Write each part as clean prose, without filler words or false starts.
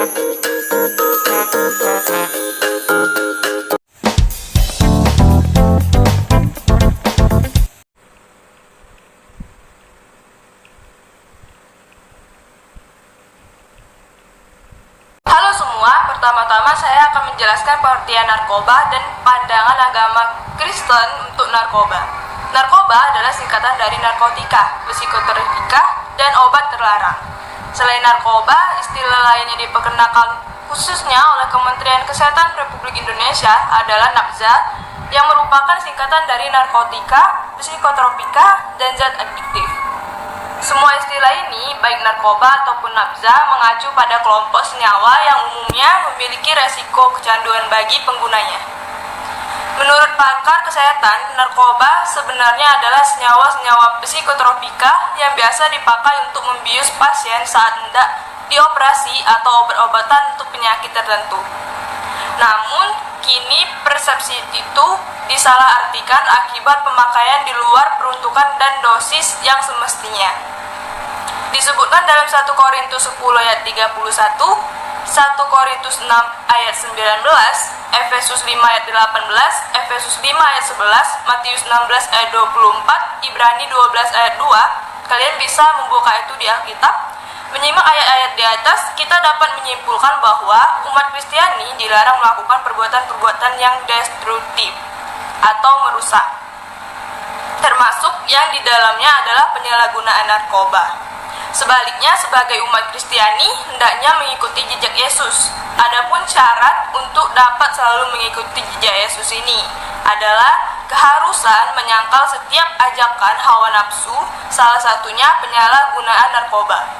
Halo semua, pertama-tama saya akan menjelaskan pengertian narkoba dan pandangan agama Kristen untuk narkoba. Narkoba adalah singkatan dari narkotika, psikotropika, dan obat terlarang. Selain narkoba, istilah lain yang diperkenalkan khususnya oleh Kementerian Kesehatan Republik Indonesia adalah nafza, yang merupakan singkatan dari narkotika, psikotropika, dan zat adiktif. Semua istilah ini, baik narkoba ataupun nafza, mengacu pada kelompok senyawa yang umumnya memiliki resiko kecanduan bagi penggunanya. Menurut pakar kesehatan, narkoba sebenarnya adalah senyawa-senyawa psikotropika yang biasa dipakai untuk membius pasien saat hendak dioperasi atau obat-obatan untuk penyakit tertentu. Namun, kini persepsi itu disalahartikan akibat pemakaian di luar peruntukan dan dosis yang semestinya. Disebutkan dalam 1 Korintus 10 ayat 31, 1 Korintus 6 ayat 19, Efesus 5 ayat 18, Efesus 5 ayat 11, Matius 16 ayat 24, Ibrani 12 ayat 2. Kalian bisa membuka itu di Alkitab. Menyimak ayat-ayat di atas, kita dapat menyimpulkan bahwa umat Kristiani dilarang melakukan perbuatan-perbuatan yang destruktif atau merusak, termasuk yang di dalamnya adalah penyalahgunaan narkoba. Sebaliknya, sebagai umat Kristiani, hendaknya mengikuti jejak Yesus. Adapun syarat untuk dapat selalu mengikuti jejak Yesus ini adalah keharusan menyangkal setiap ajakan hawa nafsu, salah satunya penyalahgunaan narkoba.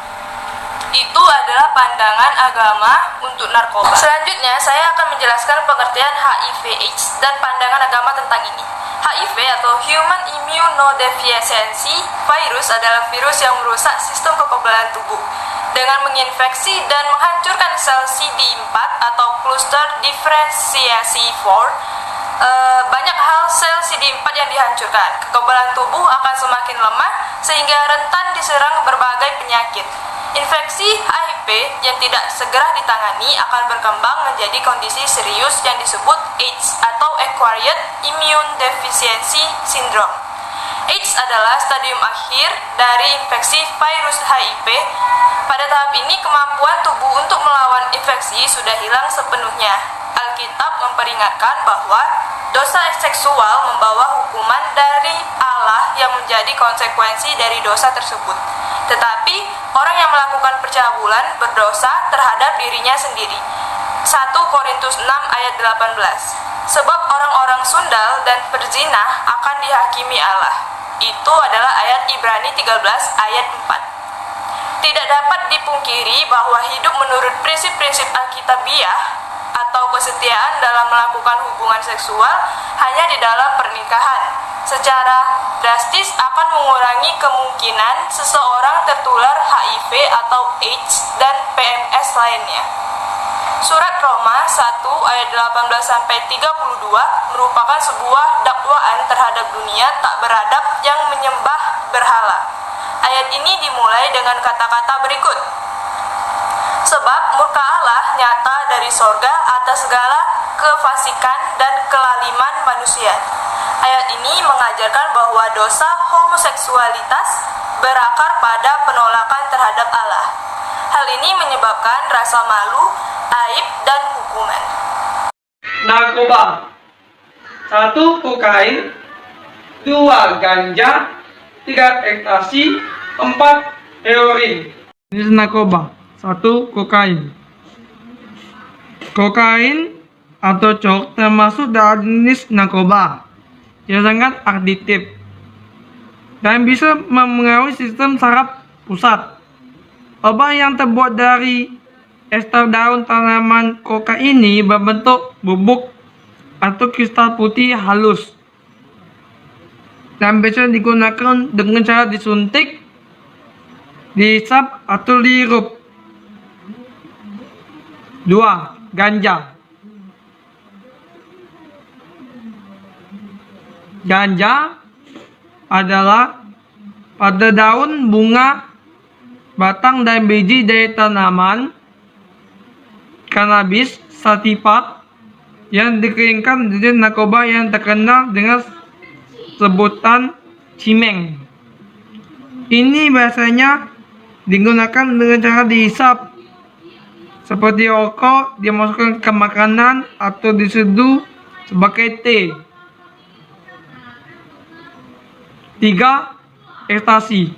Itu adalah pandangan agama untuk narkoba. Selanjutnya, saya akan menjelaskan pengertian HIV/AIDS dan pandangan agama tentang ini. HIV atau Human Immunodeficiency Virus adalah virus yang merusak sistem kekebalan tubuh dengan menginfeksi dan menghancurkan sel CD4 atau cluster differentiasi 4. Banyak hal sel CD4 yang dihancurkan. Kekebalan tubuh akan semakin lemah sehingga rentan diserang berbagai penyakit. Infeksi HIV yang tidak segera ditangani akan berkembang menjadi kondisi serius yang disebut AIDS atau Acquired Immune Deficiency Syndrome. AIDS adalah stadium akhir dari infeksi virus HIV. Pada tahap ini, kemampuan tubuh untuk melawan infeksi sudah hilang sepenuhnya. Alkitab memperingatkan bahwa dosa seksual membawa hukuman dari Allah yang menjadi konsekuensi dari dosa tersebut. Tetapi, orang yang melakukan percabulan berdosa terhadap dirinya sendiri. 1 Korintus 6 ayat 18. Sebab orang-orang sundal dan perzina akan dihakimi Allah. Itu adalah ayat Ibrani 13 ayat 4. Tidak dapat dipungkiri bahwa hidup menurut prinsip-prinsip Alkitabiah atau kesetiaan dalam melakukan hubungan seksual hanya di dalam pernikahan secara drastis akan mengurangi kemungkinan seseorang tertular HIV atau AIDS dan PMS lainnya. Surat Roma 1 ayat 18-32 merupakan sebuah dakwaan terhadap dunia tak beradab yang menyembah berhala. Ayat ini dimulai dengan kata-kata berikut. Sebab murka Allah nyata dari sorga atas segala kefasikan dan kelaliman manusia. Ayat ini mengajarkan bahwa dosa homoseksualitas berakar pada penolakan terhadap Allah. Hal ini menyebabkan rasa malu, aib, dan hukuman. Narkoba 1. Kokain 2. Ganja 3. Ekstasi 4. Heroin. Jenis narkoba 1. Kokain. Kokain atau cok termasuk dalam jenis narkoba yang sangat adiktif dan bisa mempengaruhi sistem saraf pusat. Obat yang terbuat dari ester daun tanaman koka ini berbentuk bubuk atau kristal putih halus dan biasa digunakan dengan cara disuntik, dihisap atau dihirup. 2. Ganja. Ganja adalah pada daun, bunga, batang dan biji dari tanaman cannabis sativa yang dikeringkan jenis narkoba yang terkenal dengan sebutan cimeng. Ini biasanya digunakan dengan cara dihisap seperti rokok, dimasukkan ke makanan atau diseduh sebagai teh. 3. Ekstasi.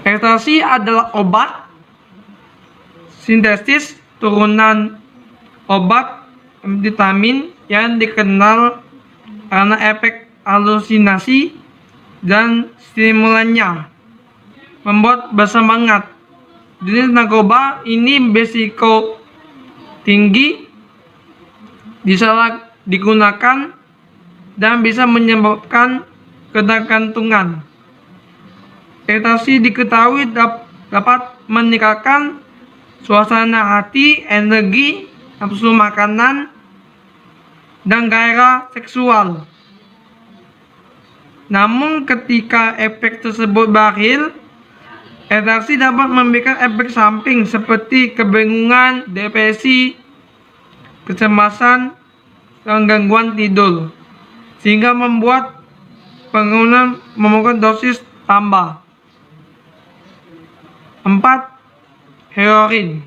Ekstasi adalah obat sintesis turunan obat amfetamin yang dikenal karena efek halusinasi dan stimulannya membuat bersemangat. Jenis narkoba ini berisiko tinggi, disalahgunakan dan bisa menyebabkan ketergantungan. Ekstasi diketahui dapat meningkatkan suasana hati, energi, nafsu makanan, dan gairah seksual. Namun ketika efek tersebut berakhir, ekstasi dapat memberikan efek samping seperti kebingungan, depresi, kecemasan, dan gangguan tidur, sehingga membuat pengguna memerlukan dosis tambah. 4. Heroin.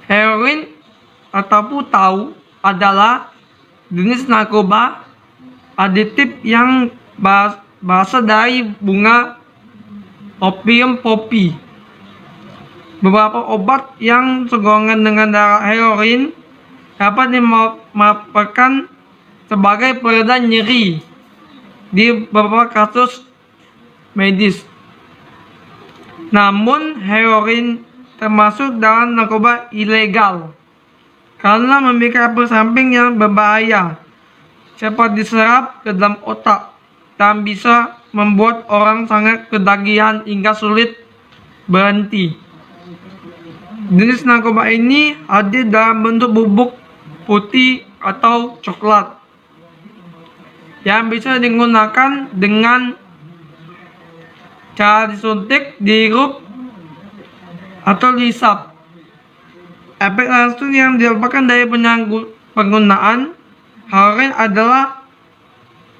Heroin ataupun tahu adalah jenis narkoba aditif yang berasal dari bunga opium poppy. Beberapa obat yang segolongan dengan darah heroin dapat dimanfaatkan sebagai pereda nyeri di beberapa kasus medis. Namun heroin termasuk dalam narkoba ilegal karena memiliki efek samping yang berbahaya, cepat diserap ke dalam otak dan bisa membuat orang sangat ketagihan hingga sulit berhenti. Jenis narkoba ini hadir dalam bentuk bubuk putih atau coklat yang bisa digunakan dengan cara disuntik, dihirup, atau dihisap. Efek langsung yang didapatkan dari penggunaan heroin adalah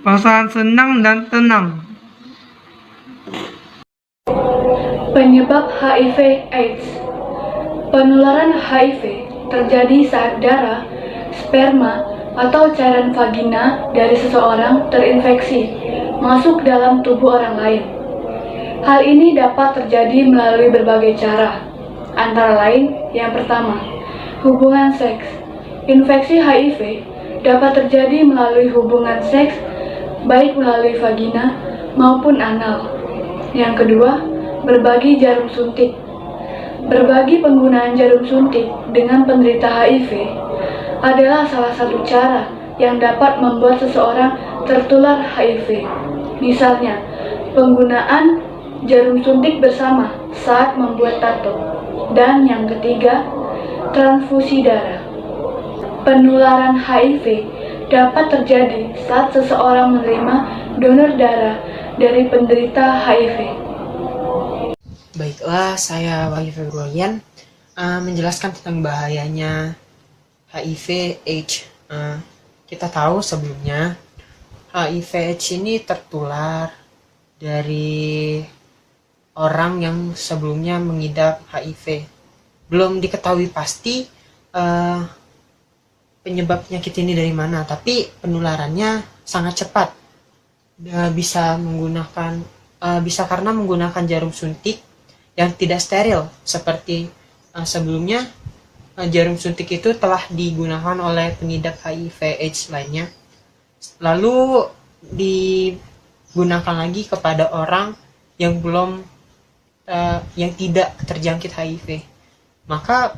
perasaan senang dan tenang. Penyebab HIV/AIDS. Penularan HIV terjadi saat darah, sperma, atau cairan vagina dari seseorang terinfeksi masuk dalam tubuh orang lain. Hal ini dapat terjadi melalui berbagai cara, antara lain yang pertama, hubungan seks. Infeksi HIV dapat terjadi melalui hubungan seks, baik melalui vagina maupun anal. Yang kedua, berbagi jarum suntik. Berbagi penggunaan jarum suntik dengan penderita HIV adalah salah satu cara yang dapat membuat seseorang tertular HIV. Misalnya, penggunaan jarum suntik bersama saat membuat tato. Dan yang ketiga, transfusi darah. Penularan HIV dapat terjadi saat seseorang menerima donor darah dari penderita HIV. Baiklah, saya Wahyu Februarian menjelaskan tentang bahayanya HIV/AIDS. Kita tahu sebelumnya HIV/AIDS ini tertular dari orang yang sebelumnya mengidap HIV. Belum diketahui pasti penyebab penyakit ini dari mana, tapi penularannya sangat cepat. Bisa karena menggunakan jarum suntik yang tidak steril seperti sebelumnya. Jarum suntik itu telah digunakan oleh pengidap HIV/AIDS lainnya, lalu digunakan lagi kepada orang yang tidak terjangkit HIV, maka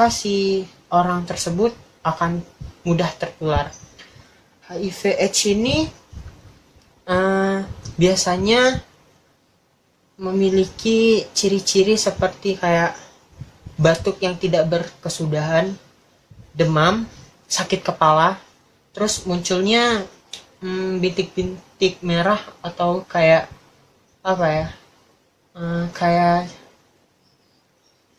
si orang tersebut akan mudah tertular. HIV/AIDS ini biasanya memiliki ciri-ciri seperti kayak batuk yang tidak berkesudahan, demam, sakit kepala, terus munculnya bintik-bintik merah atau kayak apa ya? Kayak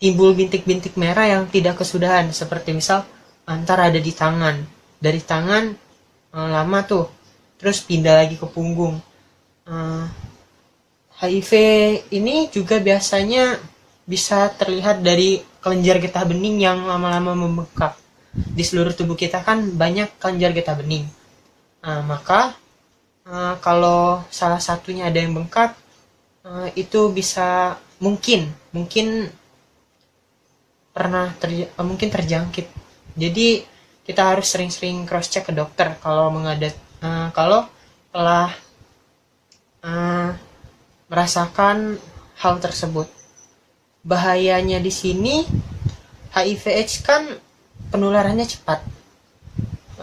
timbul bintik-bintik merah yang tidak kesudahan, seperti misal antar ada di tangan, dari tangan lama tuh, terus pindah lagi ke punggung. HIV ini juga biasanya bisa terlihat dari kelenjar getah bening yang lama-lama membengkak. Di seluruh tubuh kita kan banyak kelenjar getah bening. Maka kalau salah satunya ada yang bengkak, itu bisa mungkin mungkin terjangkit. Jadi kita harus sering-sering cross check ke dokter kalau kalau telah merasakan hal tersebut. Bahayanya di sini, HIV/AIDS kan penularannya cepat.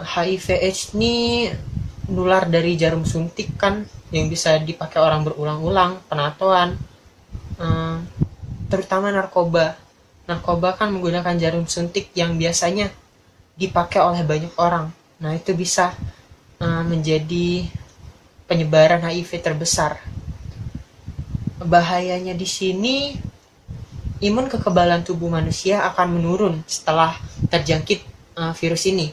HIV/AIDS ini nular dari jarum suntik kan, yang bisa dipakai orang berulang-ulang, penatoan, terutama narkoba. Narkoba kan menggunakan jarum suntik yang biasanya dipakai oleh banyak orang. Nah, itu bisa menjadi penyebaran HIV terbesar. Bahayanya di sini, imun kekebalan tubuh manusia akan menurun setelah terjangkit virus ini.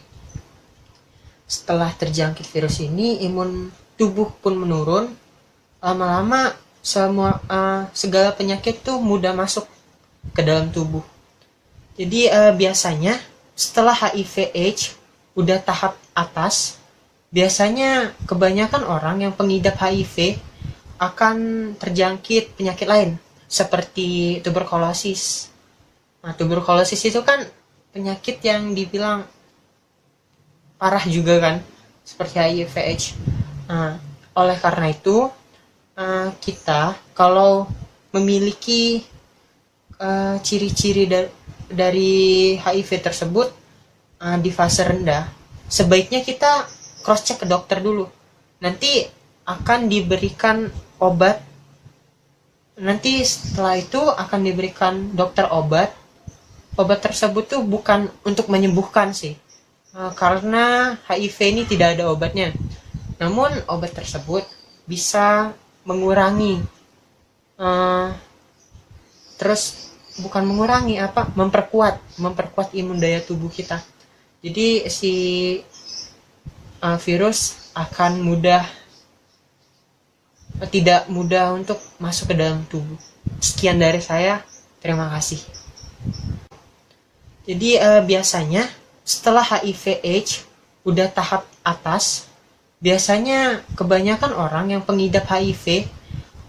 Setelah terjangkit virus ini, imun tubuh pun menurun. Lama-lama segala penyakit tuh mudah masuk ke dalam tubuh. Jadi biasanya setelah HIV/AIDS udah tahap atas, biasanya kebanyakan orang yang pengidap HIV akan terjangkit penyakit lain seperti tuberkulosis. Nah, tuberkulosis itu kan penyakit yang dibilang parah juga kan, seperti HIV/AIDS. Oleh karena itu, kita kalau memiliki ciri-ciri dari HIV tersebut di fase rendah, sebaiknya kita cross check ke dokter dulu. Nanti akan diberikan obat. Nanti setelah itu akan diberikan dokter obat. Obat tersebut tuh bukan untuk menyembuhkan sih, karena HIV ini tidak ada obatnya. Namun obat tersebut bisa mengurangi, memperkuat imun daya tubuh kita. Jadi si virus akan tidak mudah untuk masuk ke dalam tubuh. Sekian dari saya, terima kasih. Jadi biasanya setelah HIV/AIDS udah tahap atas, biasanya kebanyakan orang yang pengidap HIV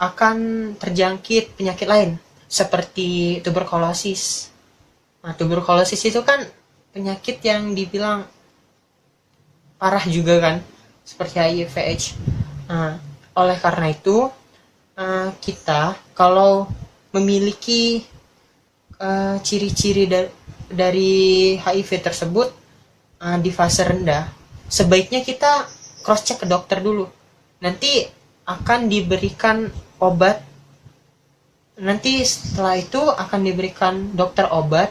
akan terjangkit penyakit lain seperti tuberkulosis. Nah, tuberkulosis itu kan penyakit yang dibilang parah juga kan, seperti HIV/AIDS. Oleh karena itu, kita kalau memiliki ciri-ciri dari HIV tersebut di fase rendah, sebaiknya kita cross check ke dokter dulu. Nanti akan diberikan obat. Nanti setelah itu akan diberikan dokter obat.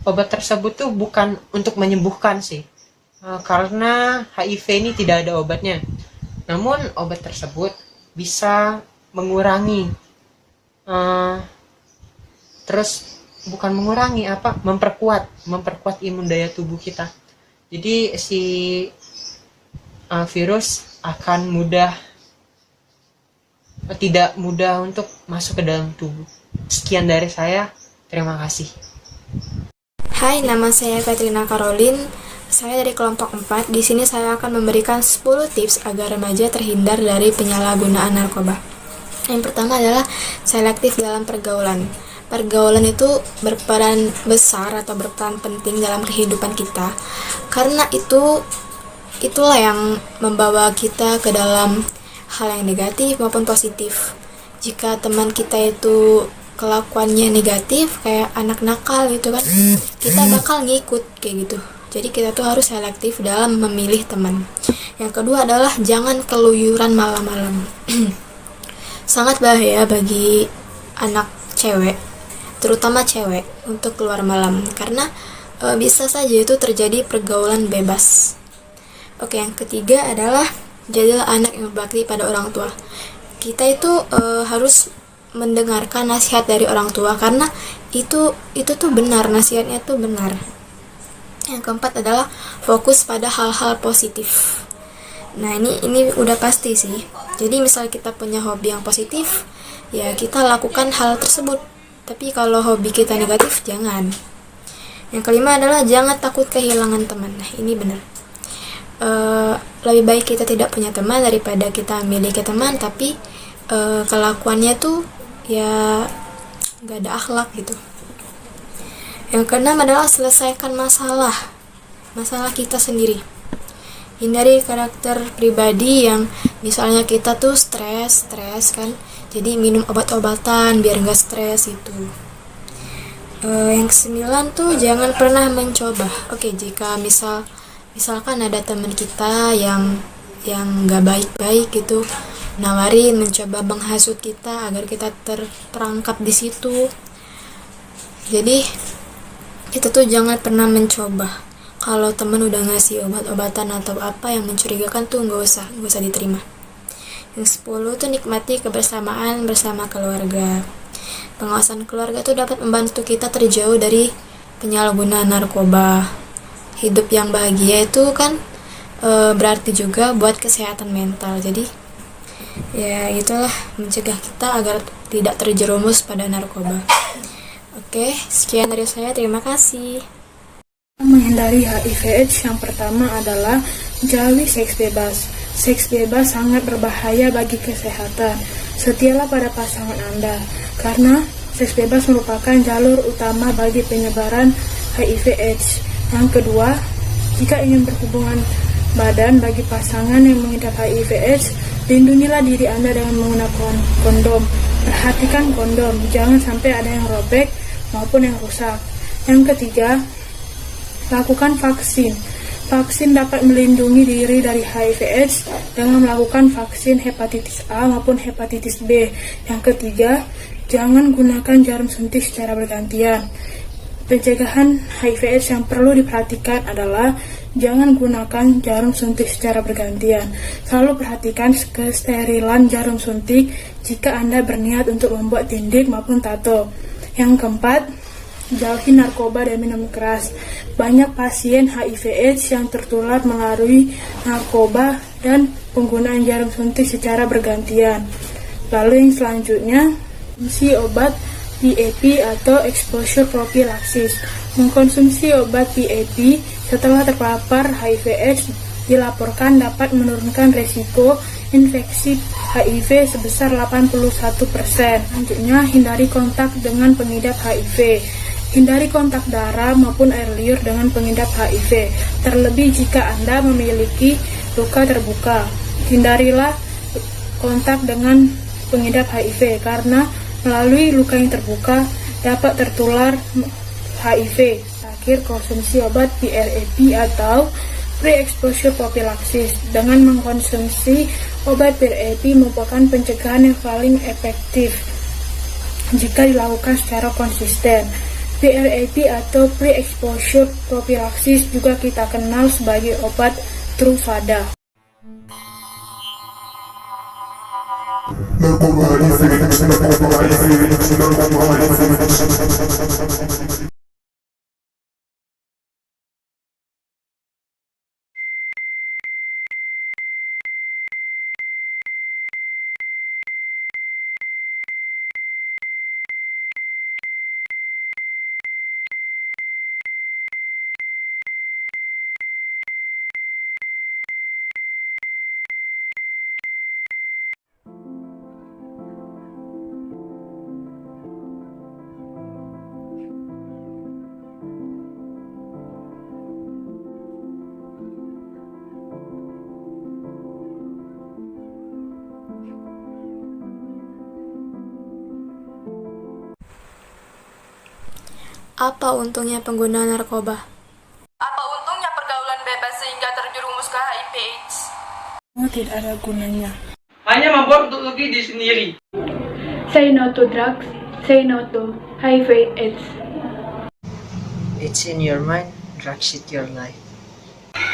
Obat tersebut tuh bukan untuk menyembuhkan sih, karena HIV ini tidak ada obatnya. Namun obat tersebut bisa mengurangi, memperkuat imun daya tubuh kita. Jadi si virus akan tidak mudah untuk masuk ke dalam tubuh. Sekian dari saya, terima kasih. Hai, nama saya Katrina Caroline. Saya dari kelompok 4. Di sini saya akan memberikan 10 tips agar remaja terhindar dari penyalahgunaan narkoba. Yang pertama adalah selektif dalam pergaulan. Pergaulan itu berperan besar atau berperan penting dalam kehidupan kita, karena itulah yang membawa kita ke dalam hal yang negatif maupun positif. Jika teman kita itu kelakuannya negatif, kayak anak nakal gitu kan, kita bakal ngikut kayak gitu. Jadi kita tuh harus selektif dalam memilih teman. Yang kedua adalah jangan keluyuran malam-malam. Sangat bahaya bagi anak cewek, terutama cewek, untuk keluar malam, karena bisa saja itu terjadi pergaulan bebas. Oke, yang ketiga adalah Jadilah anak yang berbakti pada orang tua. Kita itu harus mendengarkan nasihat dari orang tua karena itu tuh benar, nasihatnya tuh benar. Yang keempat adalah fokus pada hal-hal positif. Nah, ini udah pasti sih. Jadi misal kita punya hobi yang positif, ya kita lakukan hal tersebut. Tapi kalau hobi kita negatif, jangan. Yang kelima adalah jangan takut kehilangan teman. Nah, ini benar. Lebih baik kita tidak punya teman daripada kita memiliki teman tapi kelakuannya tuh ya nggak ada akhlak gitu. Yang keenam adalah selesaikan masalah kita sendiri. Hindari karakter pribadi yang misalnya kita tuh stres kan, jadi minum obat-obatan biar nggak stres itu. Yang kesembilan tuh jangan pernah mencoba. Oke, jika misalkan ada teman kita yang nggak baik-baik gitu, nawarin mencoba menghasut kita agar kita terperangkap di situ. Jadi kita tuh jangan pernah mencoba. Kalau teman udah ngasih obat-obatan atau apa yang mencurigakan tuh nggak usah diterima. Yang 10 tuh nikmati kebersamaan bersama keluarga. Pengawasan keluarga tuh dapat membantu kita terjauh dari penyalahgunaan narkoba. Hidup yang bahagia itu kan berarti juga buat kesehatan mental. Jadi ya itulah mencegah kita agar tidak terjerumus pada narkoba. Oke, sekian dari saya. Terima kasih. Menghindari HIV/AIDS yang pertama adalah jauhi seks bebas. Seks bebas sangat berbahaya bagi kesehatan. Setialah pada pasangan Anda, karena seks bebas merupakan jalur utama bagi penyebaran HIV/AIDS. Yang kedua, jika ingin berhubungan badan bagi pasangan yang mengidap HIV/AIDS, lindungilah diri Anda dengan menggunakan kondom. Perhatikan kondom, jangan sampai ada yang robek maupun yang rusak. Yang ketiga, lakukan vaksin. Vaksin dapat melindungi diri dari HIV/AIDS dengan melakukan vaksin hepatitis A maupun hepatitis B. Yang ketiga, jangan gunakan jarum suntik secara bergantian. Pencegahan HIV/AIDS yang perlu diperhatikan adalah jangan gunakan jarum suntik secara bergantian. Selalu perhatikan kesterilan jarum suntik jika Anda berniat untuk membuat tindik maupun tato. Yang keempat, jauhi narkoba dan minum keras. Banyak pasien HIV/AIDS yang tertular melalui narkoba dan penggunaan jarum suntik secara bergantian. Lalu yang selanjutnya, konsumsi obat PAP atau exposure prophylaxis. Mengkonsumsi obat PAP setelah terpapar HIV/AIDS dilaporkan dapat menurunkan resiko infeksi HIV sebesar 81%. Selanjutnya, hindari kontak dengan pengidap HIV. Hindari kontak darah maupun air liur dengan pengidap HIV, terlebih jika Anda memiliki luka terbuka. Hindarilah kontak dengan pengidap HIV karena melalui luka yang terbuka dapat tertular HIV. Terakhir, konsumsi obat PrEP atau pre-exposure prophylaxis. Dengan mengkonsumsi obat PrEP merupakan pencegahan yang paling efektif jika dilakukan secara konsisten. PrEP atau pre-exposure prophylaxis juga kita kenal sebagai obat Truvada. Apa untungnya penggunaan narkoba? Apa untungnya pergaulan bebas sehingga terjerumus ke HIV/AIDS? Tidak ada gunanya. Hanya membuat untuk diri sendiri. Say no to drugs, say no to HIV/AIDS. It's in your mind, drugs it your life.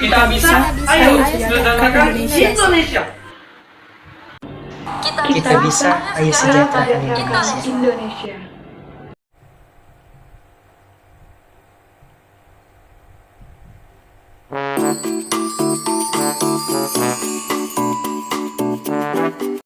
Kita bisa, ayo sejahterakan Indonesia. Kita bisa, ayo sejahterakan Indonesia. Indonesia.